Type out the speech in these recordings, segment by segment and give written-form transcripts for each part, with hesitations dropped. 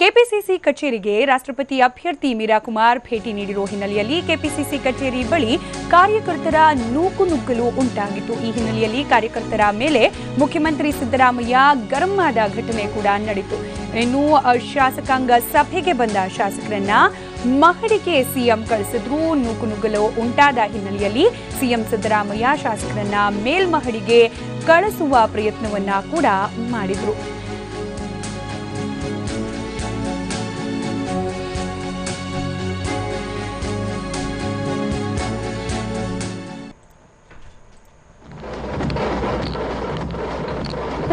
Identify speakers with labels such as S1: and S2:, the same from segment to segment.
S1: KPCC ಕಚೇರಿಗೆ ರಾಷ್ಟ್ರಪತಿ ಅಭ್ಯರ್ಥಿ ಮೀರಾ ಕುಮಾರ್ ಭೇಟಿ ನೀಡಿರುವ ಹಿನ್ನೆಲೆಯಲ್ಲಿ ಕೆಪಿಸಿಸಿ ಕಚೇರಿ ಬಳಿ ಕಾರ್ಯಕರ್ತರ ನೂಕುನುಗ್ಗಲು ಉಂಟಾಗಿತ್ತು. ಈ ಹಿನ್ನೆಲೆಯಲ್ಲಿ ಕಾರ್ಯಕರ್ತರ ಮೇಲೆ ಮುಖ್ಯಮಂತ್ರಿ ಸಿದ್ದರಾಮಯ್ಯ ಗರಂ ಆದ ಘಟನೆ ಕೂಡ ನಡೆಯಿತು. ಇನ್ನು ಶಾಸಕಾಂಗ ಸಭೆಗೆ ಬಂದ ಶಾಸಕರನ್ನ ಮಹಡಿಗೆ ಸಿಎಂ ಕಳಿಸಿದ್ರು. ನೂಕುನುಗ್ಗಲು ಉಂಟಾದ ಹಿನ್ನೆಲೆಯಲ್ಲಿ ಸಿಎಂ ಸಿದ್ದರಾಮಯ್ಯ ಶಾಸಕರನ್ನ ಮೇಲ್ಮಹಡಿಗೆ ಕಳಿಸುವ ಪ್ರಯತ್ನವನ್ನ ಕೂಡ ಮಾಡಿದ್ರು.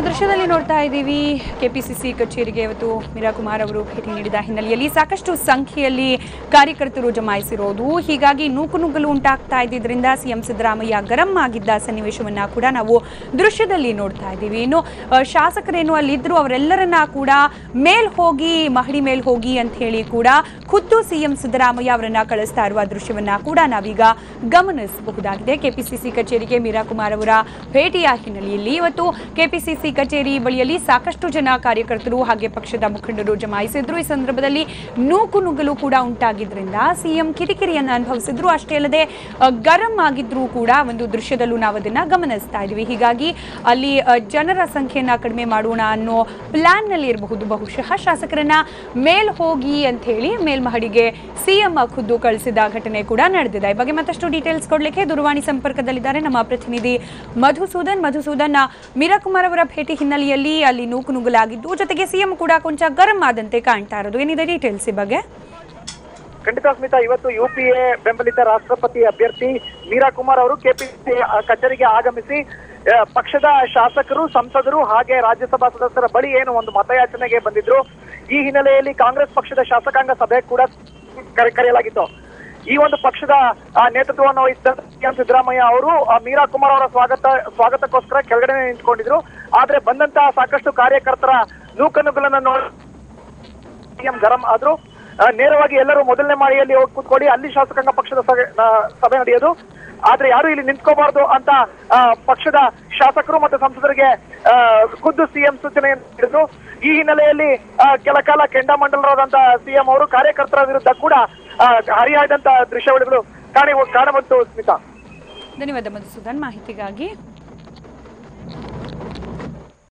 S1: ದೃಶ್ಯದಲ್ಲಿ ನೋಡ್ತಾ ಇದ್ದೀವಿ, ಕೆಪಿಸಿಸಿ ಕಚೇರಿಗೆ ಇವತ್ತು ಮೀರಾ ಕುಮಾರ್ ಅವರು ಭೇಟಿ ನೀಡಿದ ಹಿನ್ನೆಲೆಯಲ್ಲಿ ಸಾಕಷ್ಟು ಸಂಖ್ಯೆಯಲ್ಲಿ ಕಾರ್ಯಕರ್ತರು ಜಮಾಯಿಸಿರೋದು, ಹೀಗಾಗಿ ನೂಕುನುಗ್ಗಲು ಉಂಟಾಗ್ತಾ ಇದ್ದಿದ್ದರಿಂದ ಸಿಎಂ ಸಿದ್ದರಾಮಯ್ಯ ಗರಂ ಆಗಿದ್ದ ಸನ್ನಿವೇಶವನ್ನ ಕೂಡ ನಾವು ದೃಶ್ಯದಲ್ಲಿ ನೋಡ್ತಾ ಇದ್ದೀವಿ. ಇನ್ನು ಶಾಸಕರೇನು ಅಲ್ಲಿದ್ರು ಅವರೆಲ್ಲರನ್ನ ಕೂಡ ಮಹಡಿ ಮೇಲ್ ಹೋಗಿ ಅಂತ ಹೇಳಿ ಕೂಡ ಖುದ್ದು ಸಿಎಂ ಸಿದ್ದರಾಮಯ್ಯ ಅವರನ್ನ ಕಳಿಸ್ತಾ ಇರುವ ದೃಶ್ಯವನ್ನ ಕೂಡ ನಾವೀಗ ಗಮನಿಸಬಹುದಾಗಿದೆ. ಕೆಪಿಸಿಸಿ ಕಚೇರಿಗೆ ಮೀರಾ ಕುಮಾರ್ ಅವರ ಭೇಟಿಯ ಹಿನ್ನೆಲೆಯಲ್ಲಿ ಇವತ್ತು ಕೆಪಿಸಿಸಿ ಕಚೇರಿ ಬಳಿಯಲ್ಲಿ ಸಾಕಷ್ಟು ಜನ ಕಾರ್ಯಕರ್ತರು ಹಾಗೆ ಪಕ್ಷದ ಮುಖಂಡರು ಜಮಾಯಿಸಿದ್ರು. ಈ ಸಂದರ್ಭದಲ್ಲಿ ನೂಕುನುಗ್ಗಲು ಕೂಡ ಉಂಟಾಗಿದ್ರಿಂದ ಸಿಎಂ ಕಿರಿಕಿರಿಯನ್ನು ಅನುಭವಿಸಿದ್ರು. ಅಷ್ಟೇ ಅಲ್ಲದೆ ಗರಂ ಆಗಿದ್ರು ಕೂಡ ಒಂದು ದೃಶ್ಯದಲ್ಲೂ ನಾವು ಅದನ್ನ ಗಮನಿಸ್ತಾ ಇದ್ವಿ. ಹೀಗಾಗಿ ಅಲ್ಲಿ ಜನರ ಸಂಖ್ಯೆಯನ್ನ ಕಡಿಮೆ ಮಾಡೋಣ ಅನ್ನೋ ಪ್ಲಾನ್ ನಲ್ಲಿ ಇರಬಹುದು. ಬಹುಶಃ ಶಾಸಕರನ್ನ ಮೇಲ್ ಹೋಗಿ ಅಂತ ಹೇಳಿ ಮೇಲ್ಮಹಡಿಗೆ ಸಿಎಂ ಖುದ್ದು ಕಳಿಸಿದ ಘಟನೆ ಕೂಡ ನಡೆದಿದೆ. ಈ ಬಗ್ಗೆ ಮತ್ತಷ್ಟು ಡೀಟೇಲ್ಸ್ ಕೊಡ್ಲಿಕ್ಕೆ ದೂರವಾಣಿ ಸಂಪರ್ಕದಲ್ಲಿದ್ದಾರೆ ನಮ್ಮ ಪ್ರತಿನಿಧಿ ಮಧುಸೂದನ್. ಮೀರಾ ಕುಮಾರ್ ಅವರ ಭೇಟಿ ಹಿನ್ನೆಲೆಯಲ್ಲಿ ಅಲ್ಲಿ ನೂಕುನುಗ್ಗಲಾಗಿದ್ದು, ಜೊತೆಗೆ ಸಿಎಂ ಕೂಡ ಕೊಂಚ ಗರಂ ಆದಂತೆ ಕಾಣ್ತಾ ಇರೋದು, ಏನಿದೆ ಡೀಟೇಲ್ಸ್ ಈ ಬಗ್ಗೆ?
S2: ಖಂಡಿತ ಸ್ಮಿತಾ, ಇವತ್ತು ಯುಪಿಎ ಬೆಂಬಲಿತ ರಾಷ್ಟ್ರಪತಿ ಅಭ್ಯರ್ಥಿ ಮೀರಾ ಕುಮಾರ್ ಅವರು ಕೆಪಿಸಿಸಿ ಕಚೇರಿಗೆ ಆಗಮಿಸಿ ಪಕ್ಷದ ಶಾಸಕರು, ಸಂಸದರು ಹಾಗೆ ರಾಜ್ಯಸಭಾ ಸದಸ್ಯರ ಬಳಿ ಏನು ಒಂದು ಮತಯಾಚನೆಗೆ ಬಂದಿದ್ರು. ಈ ಹಿನ್ನೆಲೆಯಲ್ಲಿ ಕಾಂಗ್ರೆಸ್ ಪಕ್ಷದ ಶಾಸಕಾಂಗ ಸಭೆ ಕೂಡ ಕರೆಯಲಾಗಿತ್ತು. ಈ ಒಂದು ಪಕ್ಷದ ನೇತೃತ್ವವನ್ನು ವಹಿಸಿದ ಸಿಎಂ ಸಿದ್ದರಾಮಯ್ಯ ಅವರು ಮೀರಾ ಕುಮಾರ್ ಅವರ ಸ್ವಾಗತಕ್ಕೋಸ್ಕರ ಕೆಳಗಡೆ ನಿಂತ್ಕೊಂಡಿದ್ರು. ಆದ್ರೆ ಬಂದಂತಹ ಸಾಕಷ್ಟು ಕಾರ್ಯಕರ್ತರ ನೂಕನುಗ್ಗಲನ್ನು ನೋಡಿ ಸಿಎಂ ಗರಂ ಆದ್ರು. ನೇರವಾಗಿ ಎಲ್ಲರೂ ಮೊದಲನೇ ಮಾಳಿಯಲ್ಲಿ ಹೋಗಿ ಕೂತ್ಕೊಳ್ಳಿ, ಅಲ್ಲಿ ಶಾಸಕಾಂಗ ಪಕ್ಷದ ಸಭೆ ನಡೆಯೋದು, ಆದ್ರೆ ಯಾರು ಇಲ್ಲಿ ನಿಂತ್ಕೋಬಾರ್ದು ಅಂತ ಪಕ್ಷದ ಶಾಸಕರು ಮತ್ತು ಸಂಸದರಿಗೆ ಖುದ್ದು ಸಿಎಂ ಸೂಚನೆಯನ್ನು ನೀಡಿದ್ರು. ಈ ಹಿನ್ನೆಲೆಯಲ್ಲಿ ಕೆಲ ಕಾಲ ಕೆಂಡಾಮಂಡಲರಾದಂತಹ ಸಿಎಂ ಅವರು ಕಾರ್ಯಕರ್ತರ ವಿರುದ್ಧ ಕೂಡ ಹರಿಹಾಯ್ದಂತ ದೃಶ್ಯಾವಳಿಗಳು ಕಾಣಬಹುದು ಸ್ಮಿತಾ.
S1: ಧನ್ಯವಾದ ಮಧುಸೂದನ್ ಮಾಹಿತಿಗಾಗಿ.